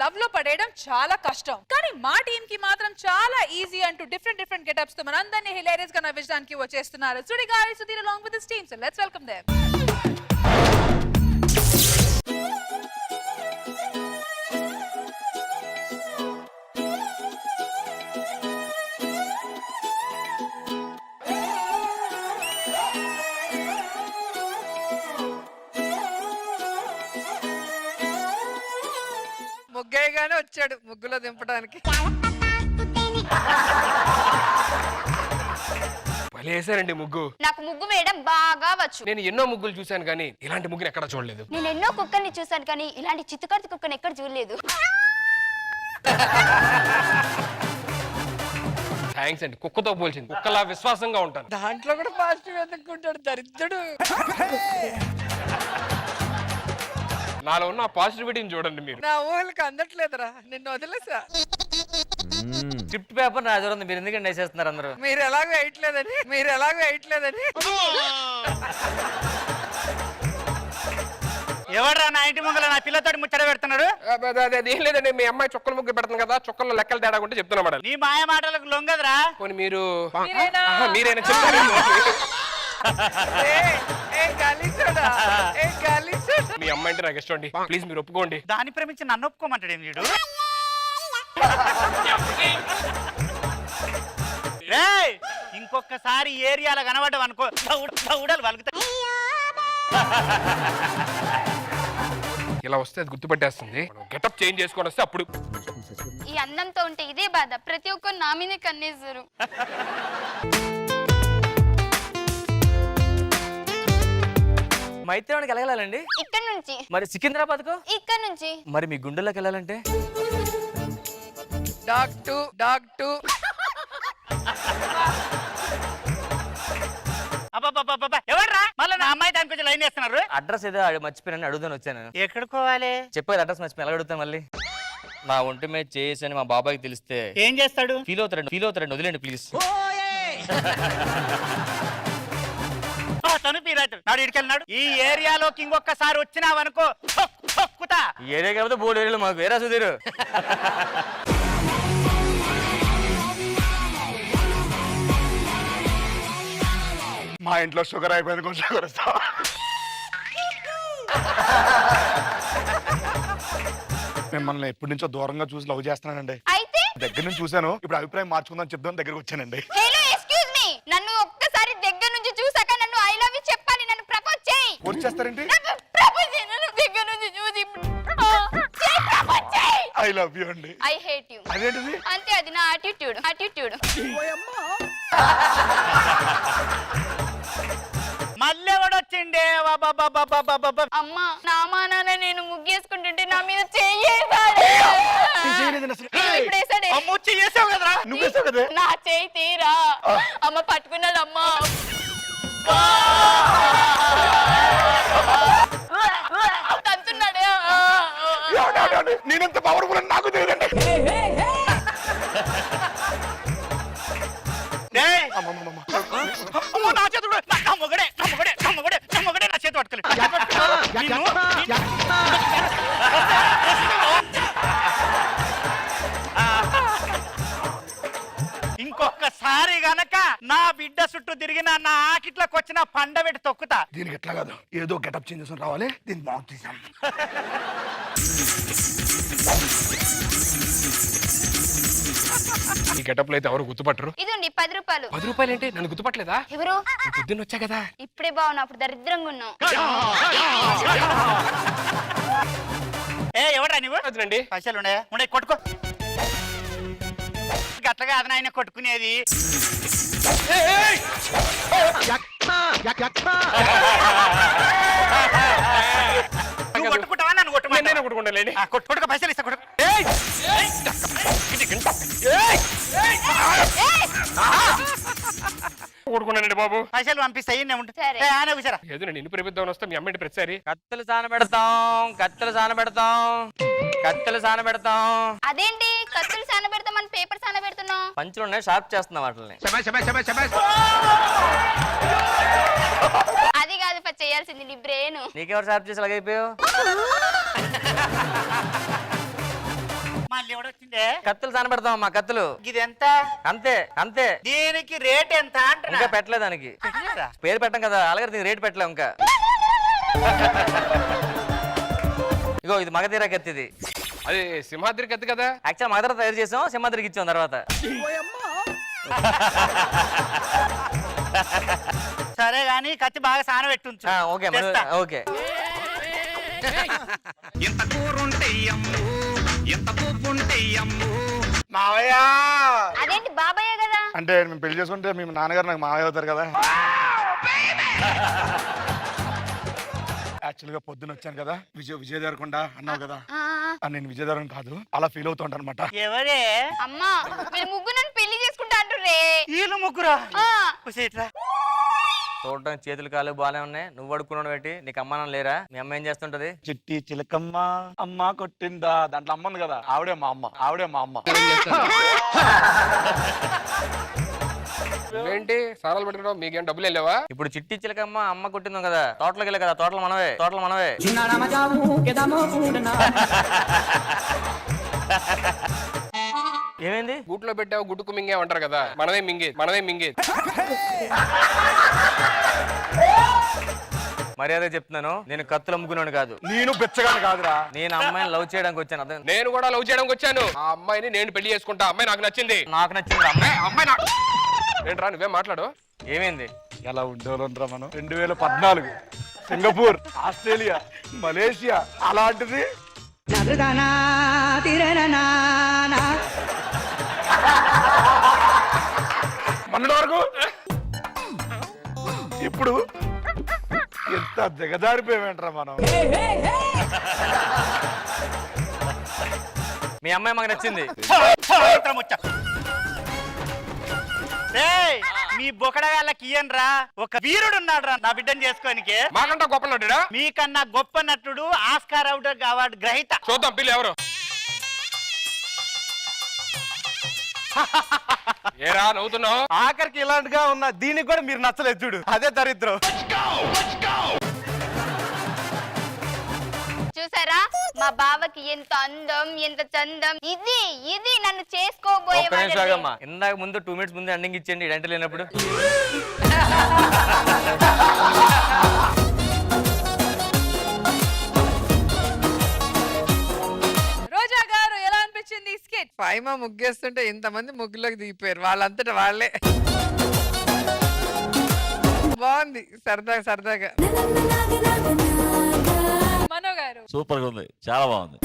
Love లో పడేయడం చాలా కష్టం, కానీ మా టీం కి మాత్రం చాలా ఈజీ అంటూ డిఫరెంట్ గెటప్స్ తో మనందరినీ హిలేరియస్ గా నవ్వించడానికి వచ్చేస్తున్నారు Sudigali Sudheer along with his team. So let's welcome them. ముగ్గేగానే వచ్చాడు ముగ్గులో దింపడానికి. వేసారండి ముగ్గు. నాకు ముగ్గు వేయడం బాగా వచ్చు. నేను ఎన్నో ముగ్గులు చూశాను కానీ ఇలాంటి ముగ్గుని ఎక్కడ చూడలేదు. నేను ఎన్నో కుక్కల్ని చూశాను కానీ ఇలాంటి చిత్తుకర్తి కుక్కని ఎక్కడ చూడలేదు. థ్యాంక్స్ అండి. కుక్కతో పోల్చింది. కుక్కలా విశ్వాసంగా ఉంటాను. దాంట్లో కూడా పాజిటివ్ ఎందుకుంటాడు దరిద్రుడు. నాలో ఉన్న పాజిటివిటీని చూడండి మీరు. నా ఊహలకు అందట్లేదురా, నిన్ను వదిలేసా. స్క్రిప్ట్ పేపర్ నా దగ్గర ఉంది, మీరు ఎందుకంటే వేసేస్తున్నారు అందరూ? మీరు ఎలాగో వేయట్లేదని ఎవడ్రా నా ఇంటి ముంగల నా పిల్లతోటి ముచ్చట పెడుతున్నారు? ఏం లేదండి, మీ అమ్మాయి చుక్కల ముగ్గు పెడుతుంది కదా, చుక్కల్లో లెక్కలు తేడా ఉంటే చెప్తున్నా మేడం. నీ మాయ మాటలకు లొంగదురా. పోనీ మీరు మీరేనా? మీరైనా చెప్తారు. మీ అమ్మాయి అంటే నాకు ఇష్టం అండి, ప్లీజ్ మీరు ఒప్పుకోండి. దాన్ని ప్రేమించి నన్ను ఒప్పుకోమంటాడు ఏం వీడు? ఇంకొకసారి ఏరియాలో కనబడ్డం అనుకో ఉడలు వలుగుతా. ఇలా వస్తే అది గుర్తుపట్టేస్తుంది. గెటప్ చేంజ్ చేసుకొని వస్తే అప్పుడు. ఈ అందంతో ఉంటే ఇదే బాధ, ప్రతి ఒక్కరు నా మీదే కన్నేసారు. మైత్రానికి వెళ్ళాలండి ఇక్కడ నుంచి. మరి సికింద్రాబాద్ కు ఇక్కడ నుంచి. మరి మీ గుండెల్లోకి వెళ్ళాలంటే డాక్టు ఎవర్రా మళ్ళీ నా అమ్మాయి దానికి కొంచెం లైన్ చేస్తున్నారు. అడ్రస్ ఏదో మర్చిపోయినని అడుగుదాని వచ్చాను. ఎక్కడికోవాలి చెప్పేది, అడ్రస్ మర్చిపోయి ఎలా అడుగుతాను మళ్ళీ? నా ఒంటి మీద చేసి మా బాబాయ్కి తెలిస్తే ఏం చేస్తాడు? ఫీల్ అవుతారండి వదిలేండి ప్లీజ్. నాడు ఇడికెళ్ళినాడు. ఈ ఏరియాలోకి ఇంకొకసారి వచ్చినావనుకో ఈ ఏరియా కాబట్టి బోర్డు ఏరియాలో మాకు వేరే సుధీరు. మా ఇంట్లో షుగర్ అయిపోయింది, కొంచెం షుగర్ ఇస్తా. మిమ్మల్ని ఎప్పటి నుంచో దూరంగా చూసి లవ్ చేస్తున్నానండి. అయితే దగ్గర నుంచి చూశాను, ఇప్పుడు అభిప్రాయం మార్చుకుందాం చెప్దాం దగ్గరకు వచ్చానండి. హలో ఎక్స్క్యూజ్ మీ, నన్ను ఒక్కసారి దగ్గర నుంచి చూసాక నన్ను ఐ లవ్ యు చెప్పాలి, నన్ను ప్రపోజ్ చేయి. ఫోర్స్ చేస్తారేంటి? ప్రపోజ్ చేయి, నన్ను దగ్గర నుంచి చూసి ప్రపోజ్ చేయి. ఐ లవ్ యూ అండి. I hate you. అదేంటిది? అంతే, అది నా యాటిట్యూడ్. మళ్ళీ ఎవడొచ్చిండే? అమ్మా, నా మానాన నేను ముగ్గేసుకుంటుంటే నా మీద చెయ్యేసాడు. ఇప్పుడు వేసాడే. నువ్వు వేసావు కదా? నా చెయ్యి తీరా అమ్మ పట్టుకున్నదమ్మా. తంతున్నాడే. నేనంత పవర్ఫుల్ అని నాకు తెలియదండి. నా చేతుడు నా మొగడే నా చేతి పట్టుకోలేదు. ఇంకొకసారి గనక నా బిడ్డ చుట్టూ తిరిగిన నా ఆకిట్లోకి వచ్చిన పండబెట్టి తొక్కుతా. దీనికి ఎట్లా కాదు, ఏదో గెటప్ చేంజ్ చేసుకుని రావాలి. దీన్ని బాగు తీసాం. ఈ గెటప్ లో అయితే ఎవరు గుర్తుపట్టరు. ఇదండి 10 రూపాయలు. 10 రూపాయలు ఏంటి? నన్ను గుర్తుపట్టలేదా? ఎవరు? పొద్దున్న వచ్చా కదా. ఇప్పుడే బాగున్నా, అప్పుడు దరిద్రంగా ఉన్నావు. ఎవడ్రా నువ్వు? అదేనండి. పైసలు ఉండే కొట్టుకో. గట్లగా అది నాయన కొట్టుకునేది. కొట్టుకుంటావా? నన్ను కొట్టుకుంటాలేండి. కొట్టుకో, పైసలు ఇస్తా. కొట్టుకో. కొట్టుకున్నానండి బాబు. పైసలు పంపిస్తాయి. సరే. ఏదో నేను నిన్ను ప్రేమిద్దామని వస్తే మీ అమ్మాయి ప్రతిసారి కత్తెలు సానబెడతాం. అదేంటి కత్తులు సానబెడతామని పేపర్ సానబెడుతున్నావు? పంచులు ఉన్నాయి, షార్ప్ చేస్తున్నా వాటిని. అది కాదు చేయాల్సింది నీ బ్రెయిన్. నీకెవరు షార్ప్ చేసి అలాగైపోయావు? మళ్ళీ ఎవడొచ్చిందే కత్తులు సానబెడతాం అమ్మా కత్తులు. ఇది ఎంత? అంతే అంతే. దీనికి రేట్ ఎంత అంటున్నా? ఇంకా పెట్టలేదు దానికి పెట్టలేదా? పేరు పెట్టం కదా, అలాగే దీనికి రేట్ పెట్టలేం ఇంకా. ఇగో ఇది మగధీర కత్తి. ఇది అది సింహాద్రి కత్తి కదా. యాక్చువల్ మగధీర తయారు చేసాం, సింహాద్రికి ఇచ్చాం తర్వాత. సరే గాని కత్తి బాగా సాన పెట్టుంచు. ఓకే తెస్తా. ఓకే. ఎంత కూరుంటే అమ్ము ఎంత పువ్వుంటే అమ్ము. మావయ్య అదేంటి బాబాయే కదా. అంటే మేము పెళ్లి చేసుకుంటే మీ నాన్నగారు నాకు మావయ్య అవుతారు కదా. యాక్చువల్ గా పొద్దున వచ్చాను కదా, విజయ దేవరకొండ అన్నావు కదా. నేను విజయ దేవరకొండ కాదు, అలా ఫీల్ అవుతూ ఉంటాను అనమాట. ఎవరే? అమ్మా మీరు ముగ్గురు నన్ను పెళ్లి చేసుకుంటా అంటుర్రే. వీళ్ళు ముగ్గురా? ఆ, కూసేట్రా. చూడటానికి చేతులు కాలు బాగానే ఉన్నాయి. నువ్వు అడుక్కున్నాడు పెట్టి నీకు అమ్మ నాన్న లేరా? మీ అమ్మ ఏం చేస్తుంటది? చిట్టి చిలకమ్మ అమ్మ కొట్టిందా, దాంట్లో అమ్మ ఉంది కదా, ఆవిడే మా అమ్మ. నువ్వేంటి సారాలు పెట్టుకున్నావు? మీకేం డబ్బులు వెళ్ళావా? ఇప్పుడు చిట్టి చిలకమ్మ అమ్మ కొట్టిందాం కదా, తోటలోకి వెళ్ళే కదా, తోటలు మనవే. ఏమైంది? గూట్లో పెట్టావు గుడ్డుకు మింగే అంటారు కదా, మనమే మింగే. మర్యాద చెప్తున్నాను, నేను కత్తులు అమ్ముకున్నాను కాదు. నేను బెచ్చగాను కాదురా. నేను అమ్మాయిని లవ్ చేయడానికి వచ్చాను. అదే నేను కూడా లవ్ చేయడానికి వచ్చాను. ఆ అమ్మాయిని నేను పెళ్లి చేసుకుంటా. అమ్మాయి నాకు నచ్చింది. నాకు నచ్చింది అమ్మాయి. ఏంట్రా నువ్వే మాట్లాడు. ఏమైంది? ఎలా ఉండేవాళ్ళంటరా మనం 2014 సింగపూర్, ఆస్ట్రేలియా, మలేషియా అలాంటిది. మొన్నటి వరకు ఇప్పుడు ఎంత దిగజారిపోయామంటారా మనం. మీ అమ్మాయి మాకు నచ్చింది. రేయ్, మీ బొకడగాళ్ళకి ఇయ్యనరా, ఒక వీరుడు ఉన్నాడు నా బిడ్డను చేసుకోనికి. మాకంటా గొప్ప నటుడా? మీకన్నా గొప్ప నటుడు, ఆస్కార్ అవార్డు గ్రహీత. చూద్దాం పిల్లి ఎవరు. ఏరా నవ్వుతున్నావు? ఆఖరికి ఇలాంటిగా ఉన్న దీనికి కూడా మీరు నచ్చలేదు చూడు, అదే దరిద్రం. చూసారా మా బావకి ఎంత అందం, ఎంత చందం. ఇది నన్ను చేసుకోబోయే ఒక్క నిమిషం వాడని. ఆగమ్మా. ఇందాక ముందు 2 minutes ముందు ఎండింగ్ ఇచ్చేయండి, ఇడంటే లేనప్పుడు. రోజా గారు ఎలా అనిపించింది ఈ స్కిట్? ఫైమా ముగ్గేస్తుంటే ఇంతమంది ముగ్గులోకి దిగిపోయారు వాళ్ళంతటా వాళ్ళే. బాగుంది, సరదాగా సరదాగా. మనో గారు సూపర్ గా ఉంది, చాలా బాగుంది.